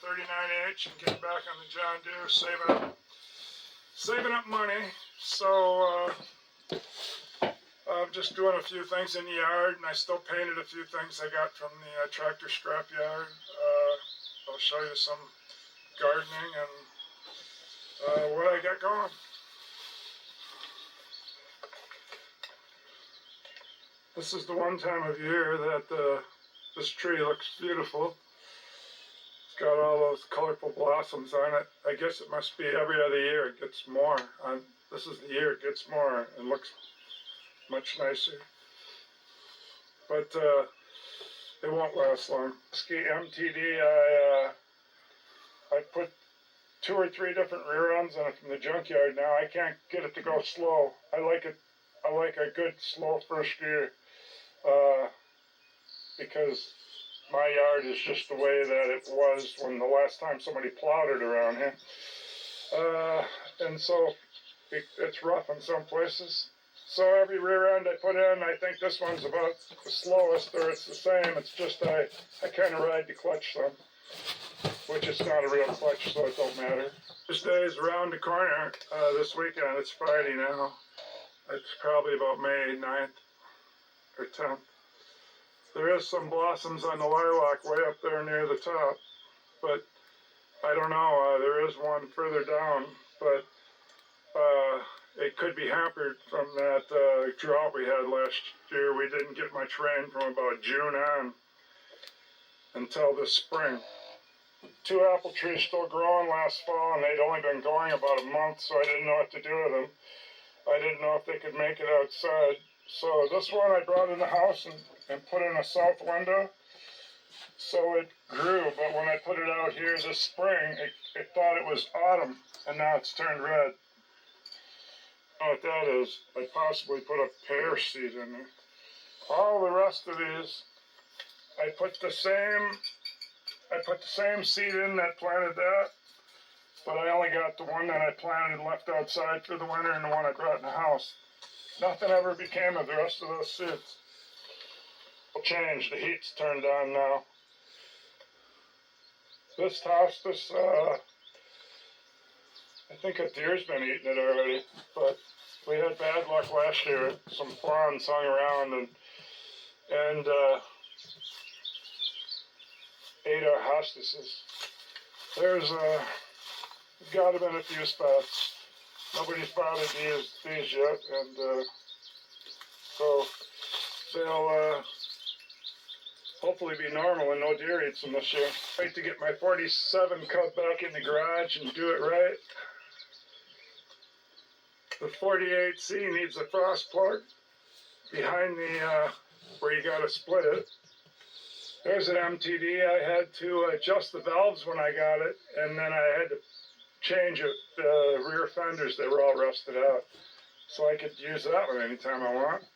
39H and getting back on the John Deere, saving up money. So I'm just doing a few things in the yard, and I still painted a few things I got from the tractor scrap yard. I'll show you some gardening and what I got going. This is the one time of year that this tree looks beautiful. It's got all those colorful blossoms on it. I guess it must be every other year it gets more. This is the year it gets more and looks much nicer. But it won't last long. Ski MTD, I put 2 or 3 different rear ends on it from the junkyard now. I can't get it to go slow. I like a good slow first gear because my yard is just the way that it was when the last time somebody plowed it around here. And so it's rough in some places. So every rear end I put in, I think this one's about the slowest, or it's the same. It's just I kind of ride the clutch some, which is not a real clutch, so it don't matter. This day is around the corner. This weekend, it's Friday now. It's probably about May 9th or 10th. There is some blossoms on the lilac way up there near the top, but I don't know. There is one further down, but it could be hampered from that drought we had last year. We didn't get much rain from about June on until this spring. 2 apple trees still growing last fall, and they'd only been going about a month, so I didn't know what to do with them. I didn't know if they could make it outside. So this one I brought in the house and put in a south window, so it grew. But when I put it out here this spring, it thought it was autumn, and now it's turned red. I don't know what that is. I possibly put a pear seed in there. All the rest of these, I put the same seed in that planted that, but I only got the one that I planted and left outside for the winter and the one I brought in the house. Nothing ever became of the rest of those seeds. It'll change. The heat's turned on now. This hospice, I think a deer's been eating it already, but we had bad luck last year. Some fawns hung around and ate our hospices. There's got to been a few spots. Nobody's bothered these yet, and so they'll hopefully be normal and no deer eats them this year. Wait to get my 47 Cub back in the garage and do it right. The 48C needs a frost plug behind the where you got to split it. There's an MTD. I had to adjust the valves when I got it, and then I had to change it. The rear fenders, they were all rusted out, so I could use that one anytime I want.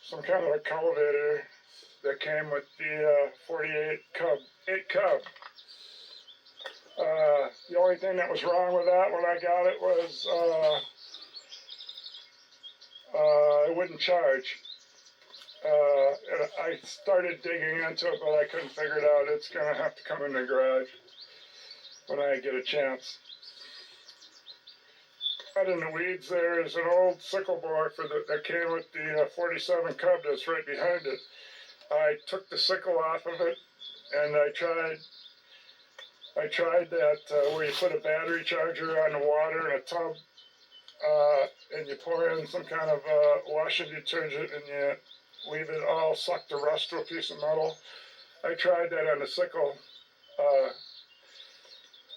Some kind of a cultivator that came with the 48 Cub, 8 Cub. The only thing that was wrong with that when I got it was it wouldn't charge. And I started digging into it, but I couldn't figure it out. It's going to have to come in the garage when I get a chance. Out in the weeds there is an old sickle bore that came with the 47 Cub that's right behind it. I took the sickle off of it, and I tried that where you put a battery charger on the water in a tub, and you pour in some kind of washing detergent, and you leave it all suck the rust to a piece of metal. I tried that on the sickle,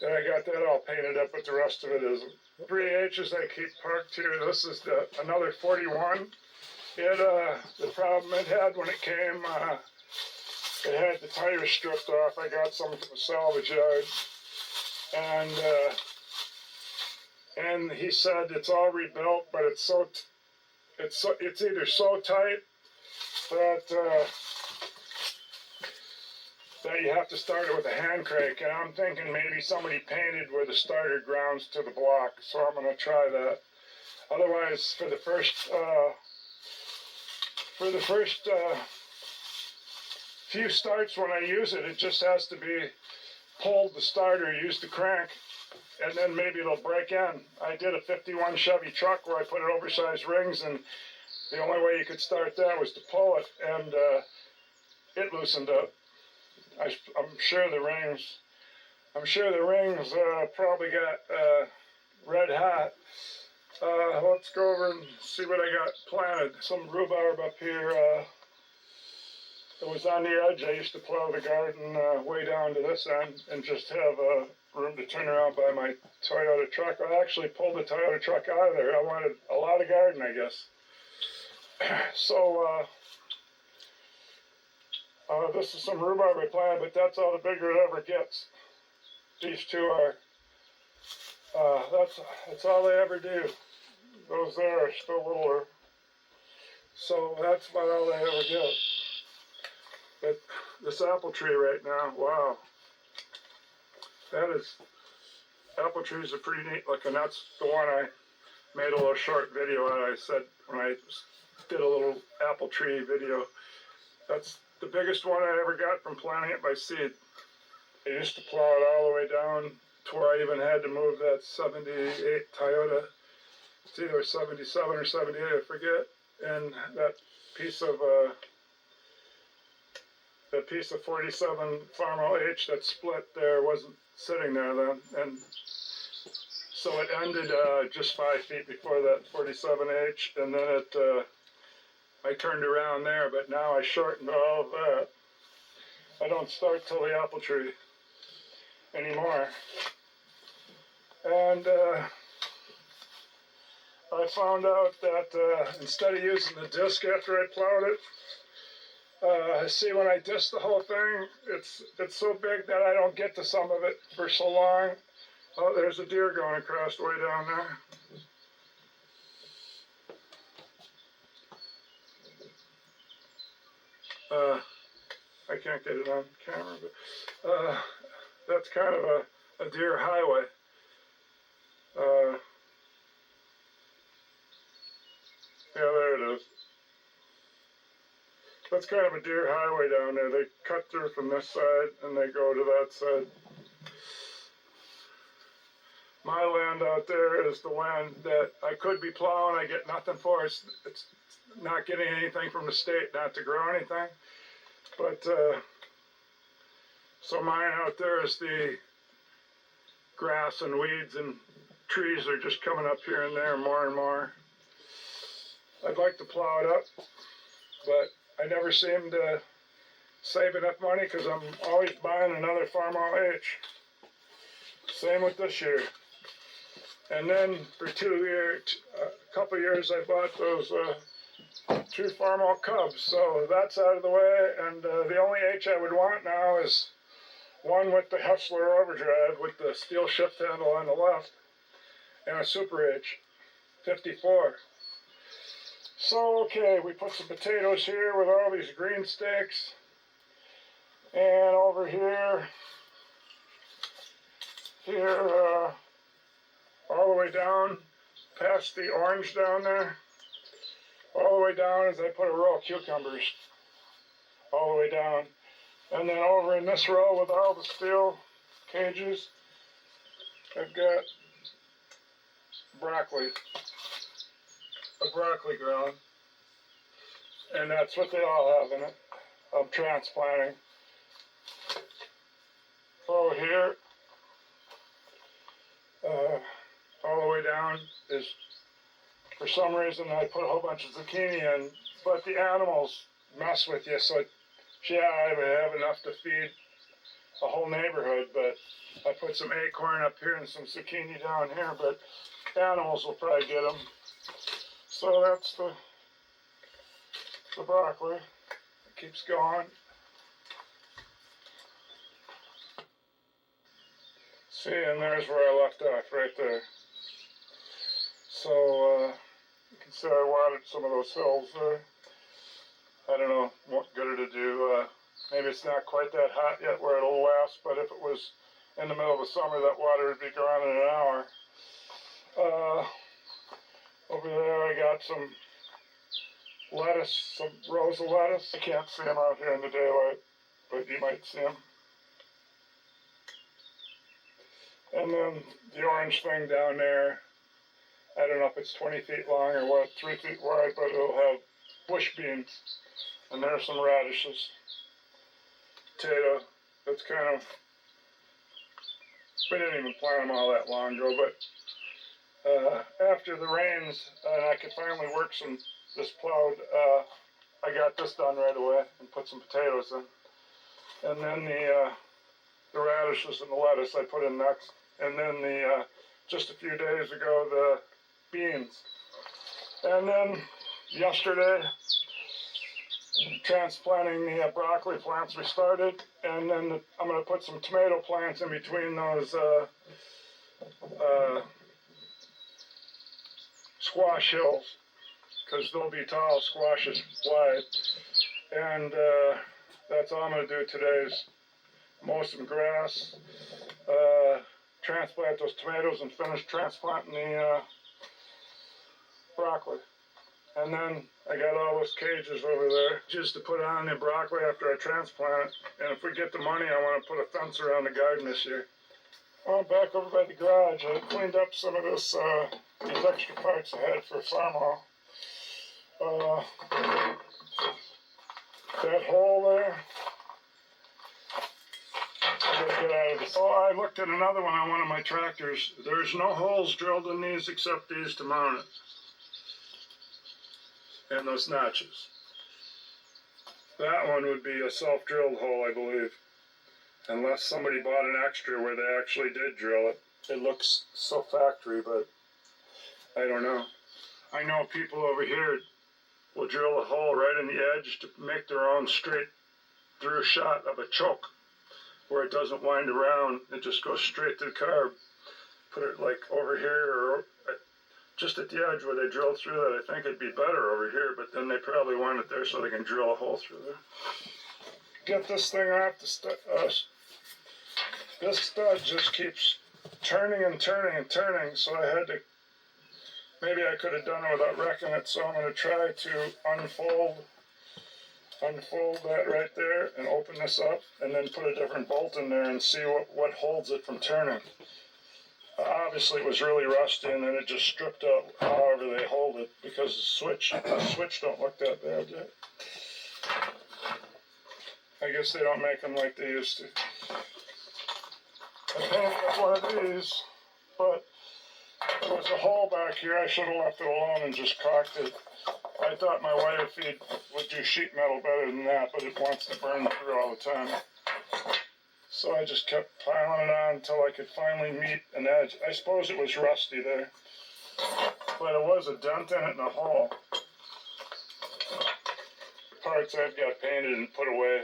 and I got that all painted up, but the rest of it isn't. 3H's I keep parked here. This is another 41. The problem it had when it came, it had the tires stripped off. I got some from the salvage yard, and he said it's all rebuilt, but it's either so tight that you have to start it with a hand crank, and I'm thinking maybe somebody painted where the starter grounds to the block, so I'm going to try that. Otherwise, for the first few starts when I use it, it just has to be pulled the starter, used the crank, and then maybe it'll break in. I did a 51 Chevy truck where I put an oversized rings, and the only way you could start that was to pull it, and it loosened up. I'm sure the rings probably got red hot. Let's go over and see what I got planted. Some rhubarb up here. It was on the edge. I used to plow the garden way down to this end and just have room to turn around by my Toyota truck. I actually pulled the Toyota truck out of there. I wanted a lot of garden, I guess. So this is some rhubarb I planted, but that's all the bigger it ever gets. These two are, that's all they ever do. Those there are still littler. So that's about all they ever get. But this apple tree right now, wow. Apple trees are pretty neat looking. That's the one I made a little short video on. I said when I did a little apple tree video. That's the biggest one I ever got from planting it by seed. I used to plow it all the way down to where I even had to move that 78 Toyota. It's either 77 or 78, I forget. And that piece of 47 Farmall H that split there wasn't sitting there then, and so it ended just 5 feet before that 47H, and then I turned around there, but now I shortened all of that. I don't start till the apple tree anymore. And I found out that instead of using the disc after I plowed it, see, when I disc the whole thing, it's so big that I don't get to some of it for so long. Oh, there's a deer going across way down there. I can't get it on camera, but that's kind of a deer highway. Yeah, there it is. That's kind of a deer highway down there. They cut through from this side and they go to that side. My land out there is the land that I could be plowing. I get nothing for. It's not getting anything from the state, not to grow anything. But so mine out there is the grass and weeds, and trees are just coming up here and there more and more. I'd like to plow it up, but I never seem to save enough money because I'm always buying another Farmall H. Same with this year. And then for a couple years, I bought those 2 Farmall Cubs. So that's out of the way. And the only H I would want now is one with the Hustler overdrive with the steel shift handle on the left, and a Super H 54. So, okay, we put some potatoes here with all these green sticks. And over here, all the way down, past the orange down there, all the way down as I put a row of cucumbers, all the way down. And then over in this row with all the steel cages, I've got broccoli, a broccoli ground. And that's what they all have in it. I'm transplanting. Oh, here, all the way down is, for some reason, I put a whole bunch of zucchini in, but the animals mess with you, so I have enough to feed a whole neighborhood, but I put some acorn up here and some zucchini down here, but animals will probably get them. So that's the broccoli. It keeps going. See, and there's where I left off, right there. So, you can see I watered some of those hills there. I don't know what good it'll do. Maybe it's not quite that hot yet where it'll last, but if it was in the middle of the summer, that water would be gone in an hour. Over there I got some lettuce, some rows of lettuce. I can't see them out here in the daylight, but you might see them. And then the orange thing down there, I don't know if it's 20 feet long or what, 3 feet wide, but it'll have bush beans. And there's some radishes. Potato, that's kind of, we didn't even plant them all that long ago, but after the rains, and I could finally work this plowed, I got this done right away and put some potatoes in. And then the radishes and the lettuce I put in next. And then just a few days ago, the beans. And then yesterday, transplanting the broccoli plants we started. And then I'm going to put some tomato plants in between those squash hills, because they'll be tall squashes wide. And that's all I'm going to do today is mow some grass, transplant those tomatoes, and finish transplanting the broccoli. And then I got all those cages over there just to put on the broccoli after I transplant it. And if we get the money, I want to put a fence around the garden this year. Well, back over by the garage, I cleaned up some of this, these extra parts I had for farm haul. That hole there, I gotta get out of this. Oh, I looked at another one on one of my tractors. There's no holes drilled in these except these to mount it. And those notches. That one would be a self-drilled hole, I believe. Unless somebody bought an extra where they actually did drill it. It looks so factory, but I don't know. I know people over here will drill a hole right in the edge to make their own straight through shot of a choke, where it doesn't wind around. It just goes straight to the carb. Put it like over here or just at the edge where they drill through that. I think it'd be better over here, but then they probably want it there so they can drill a hole through there. Get this thing off the stud. This stud just keeps turning and turning and turning, so I had to, maybe I could have done it without wrecking it, so I'm going to try to unfold that right there and open this up and then put a different bolt in there and see what holds it from turning. Obviously it was really rusty, and then it just stripped out however they hold it, because the switch don't look that bad yet. I guess they don't make them like they used to. I painted one of these, but there was a hole back here. I should have left it alone and just caulked it. I thought my wire feed would do sheet metal better than that, but it wants to burn through all the time. So I just kept piling it on until I could finally meet an edge. I suppose it was rusty there, but it was a dent in it and a hole. Parts I've got painted and put away.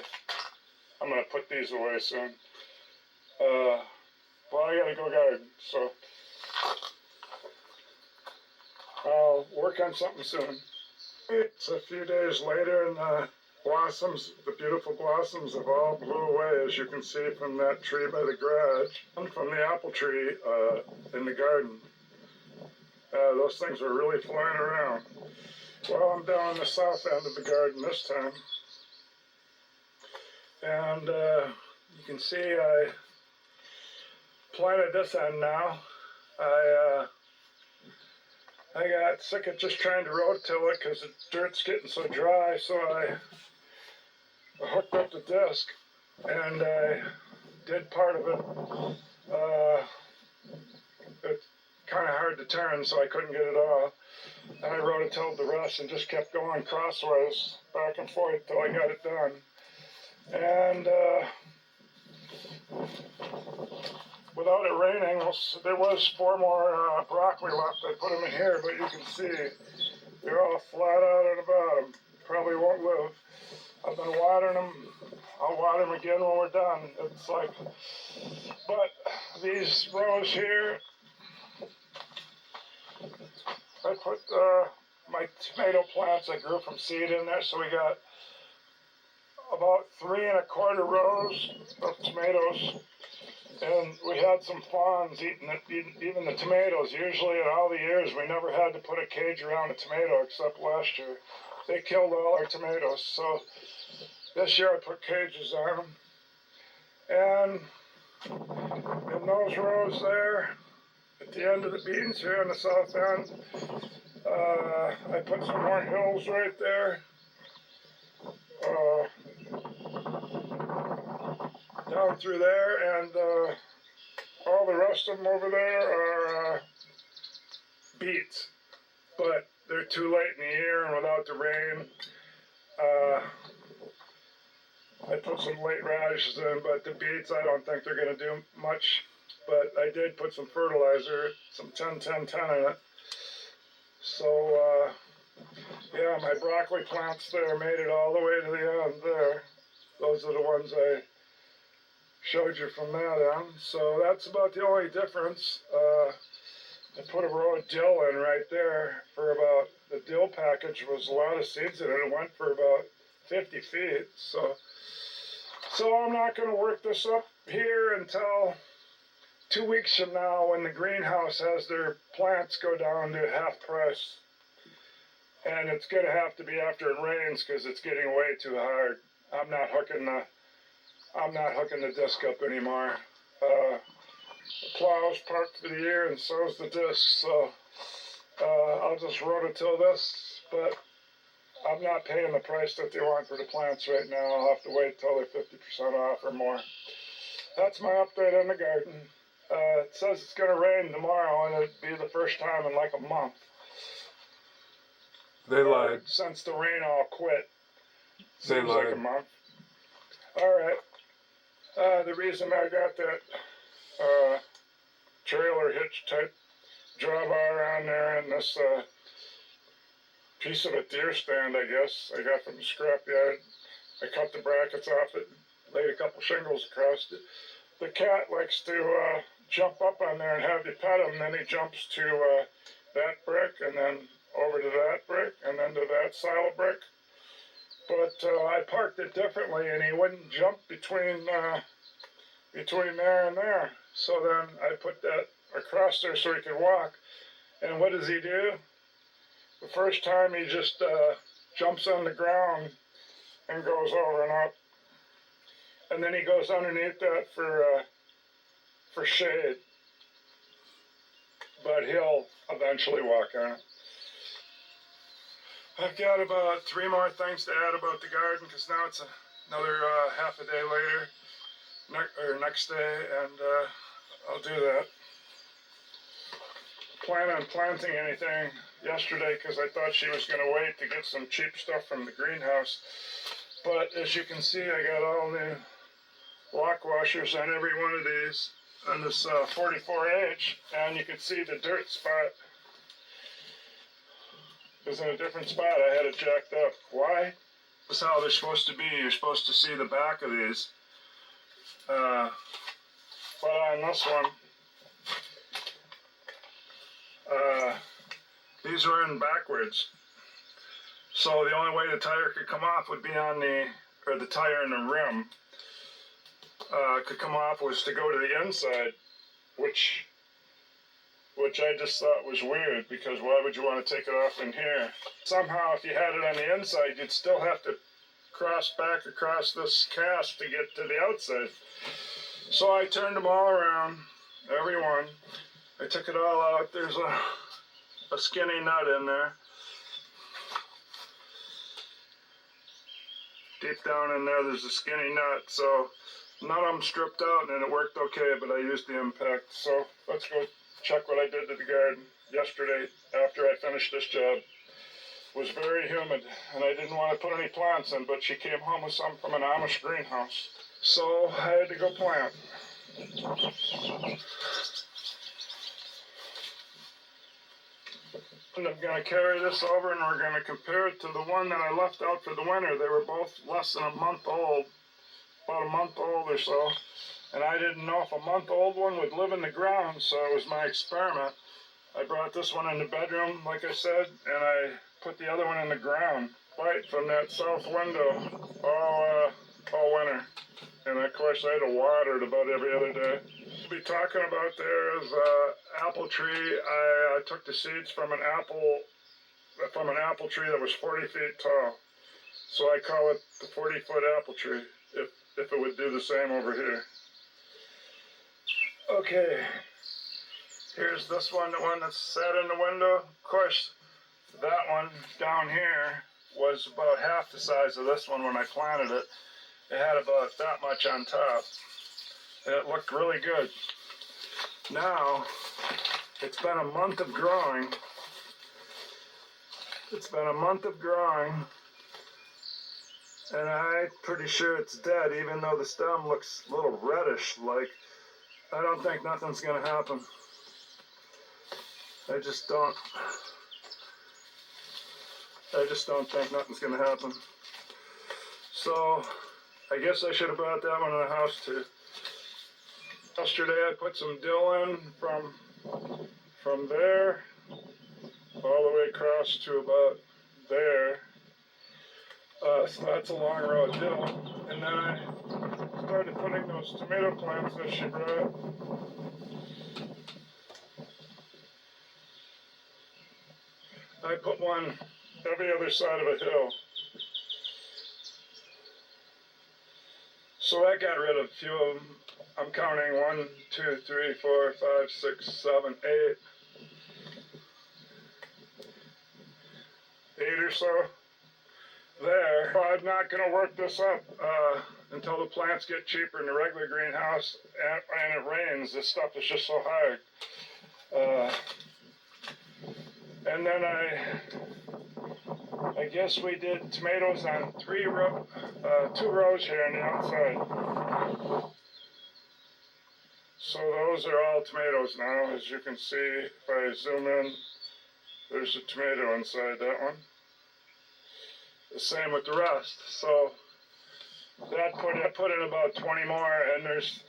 I'm going to put these away soon. Well, I got to go garden, so I'll work on something soon. It's a few days later, and the beautiful blossoms have all blew away, as you can see from that tree by the garage, and from the apple tree in the garden. Those things were really flying around. Well, I'm down on the south end of the garden this time. And you can see I planted this end now. I got sick of just trying to rototill it because the dirt's getting so dry, so I hooked up the disc and I did part of it. It's kind of hard to turn, so I couldn't get it off. And I rototilled the rest and just kept going crossways back and forth till I got it done. And without it raining, there was 4 more broccoli left. I put them in here, but you can see they're all flat out at the bottom. Probably won't live. I've been watering them. I'll water them again when we're done. It's like, but these rows here, I put my tomato plants I grew from seed in there, so we got about 3 1/4 rows of tomatoes. And we had some fawns eating even the tomatoes. Usually in all the years we never had to put a cage around a tomato except last year. They killed all our tomatoes. So this year I put cages on them. And in in those rows there, at the end of the beans here on the south end, I put some more hills right there. Down through there, and all the rest of them over there are beets. But they're too late in the year and without the rain. I put some late radishes in, but the beets, I don't think they're going to do much. But I did put some fertilizer, some 10-10-10 in it. So, yeah, my broccoli plants there made it all the way to the end there. Those are the ones I showed you from that end. So that's about the only difference. I put a row of dill in right there for about, the dill package was a lot of seeds in it. It went for about 50 feet. So I'm not going to work this up here until 2 weeks from now when the greenhouse has their plants go down to half price. And it's going to have to be after it rains because it's getting way too hard. I'm not hooking the disc up anymore. The plow's parked for the year and so's the disc, so I'll just rototill this, but I'm not paying the price that they want for the plants right now. I'll have to wait till they're 50% off or more. That's my update on the garden. It says it's going to rain tomorrow, and it'd be the first time in like a month. They lied. Since the rain all quit. They lied. Like a month. All right. The reason I got that trailer hitch type drawbar on there and this piece of a deer stand, I guess, I got from the scrapyard. I cut the brackets off it, laid a couple shingles across it. The cat likes to jump up on there and have you pet him, and then he jumps to that brick, and then over to that brick, and then to that silo brick. But I parked it differently, and he wouldn't jump between there and there. So then I put that across there so he could walk. And what does he do? The first time he just jumps on the ground and goes over and up. And then he goes underneath that for shade. But he'll eventually walk on it. I've got about 3 more things to add about the garden because now it's another half a day later, next day, and I'll do that. Plan on planting anything yesterday because I thought she was going to wait to get some cheap stuff from the greenhouse. But as you can see, I got all new lock washers on every one of these on this 44H, and you can see the dirt spot is in a different spot. I had it jacked up. Why? This is how they're supposed to be. You're supposed to see the back of these. But on this one, these are in backwards. So the only way the tire could come off would be on the tire and the rim could come off was to go to the inside, which I just thought was weird, because why would you want to take it off in here? Somehow, if you had it on the inside, you'd still have to cross back across this cast to get to the outside. So I turned them all around, every one. I took it all out. There's a skinny nut in there. Deep down in there, there's a skinny nut. So none of them stripped out, and it worked okay, but I used the impact. So let's go check what I did to the garden yesterday after I finished this job. It was very humid, and I didn't want to put any plants in, but she came home with some from an Amish greenhouse. So I had to go plant. And I'm going to carry this over, and we're going to compare it to the one that I left out for the winter. They were both less than a month old, about a month old or so. And I didn't know if a month-old one would live in the ground, so it was my experiment. I brought this one in the bedroom, like I said, and I put the other one in the ground, right from that south window all winter. And of course, I had to water it about every other day. We'll be talking about there is apple tree. I took the seeds from an apple tree that was 40 feet tall. So I call it the 40-foot apple tree, if it would do the same over here. Okay, here's this one, the one that's sat in the window. Of course, that one down here was about half the size of this one when I planted it. It had about that much on top, and it looked really good. Now, it's been a month of growing. It's been a month of growing, and I'm pretty sure it's dead, even though the stem looks a little reddish. Like, I don't think nothing's gonna happen. I just don't think nothing's gonna happen. So, I guess I should have brought that one in the house too. Yesterday I put some dill in from there all the way across to about there. So that's a long row of dill. And then I started putting those tomato plants that she brought. I put one every other side of a hill. So I got rid of a few of them. I'm counting 1, 2, 3, 4, 5, 6, 7, 8. 8 or so there. Well, I'm not going to work this up until the plants get cheaper in the regular greenhouse and it rains. This stuff is just so hard. And then I guess we did tomatoes on 2 rows here on the outside. So those are all tomatoes now. As you can see, if I zoom in, there's a tomato inside that one. The same with the rest. So that put in about 20 more, and there's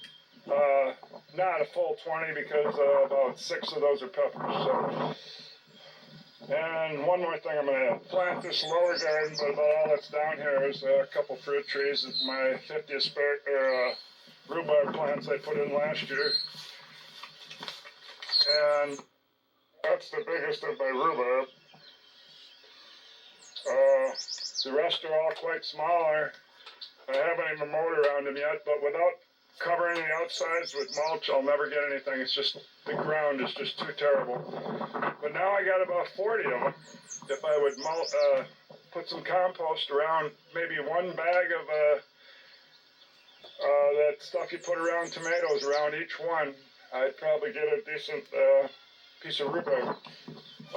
not a full 20 because about 6 of those are peppers. So. And one more thing, I'm going to plant this lower garden, but about all that's down here is a couple fruit trees. My 50 rhubarb plants I put in last year. And that's the biggest of my rhubarb. The rest are all quite smaller. I haven't even mowed around them yet, but without covering the outsides with mulch, I'll never get anything. It's just, the ground is just too terrible. But now I got about 40 of them. If I would put some compost around, maybe 1 bag of that stuff you put around tomatoes, around each one, I'd probably get a decent piece of rhubarb.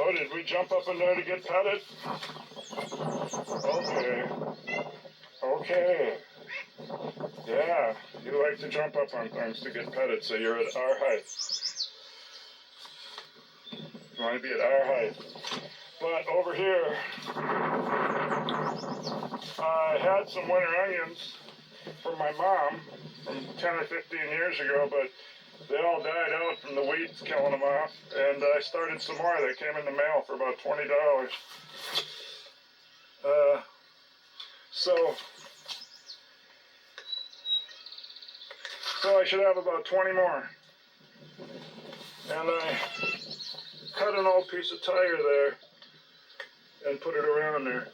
Oh, did we jump up in there to get petted? Okay. Okay. Yeah, you like to jump up on things to get petted, so you're at our height. You want to be at our height. But over here, I had some winter onions from my mom from 10 or 15 years ago, but they all died out from the weeds killing them off. And I started some more that came in the mail for about $20. So I should have about 20 more. And I cut an old piece of tire there and put it around there.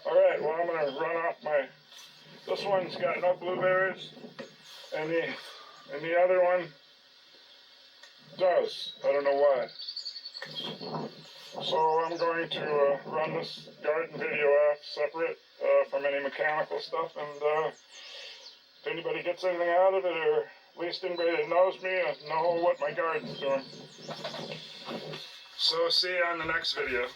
Alright, well I'm going to run off this one's got no blueberries, and the other one does. I don't know why. So I'm going to run this garden video off separate from any mechanical stuff, and if anybody gets anything out of it, or at least anybody that knows me, know what my garden's doing. So see you on the next video.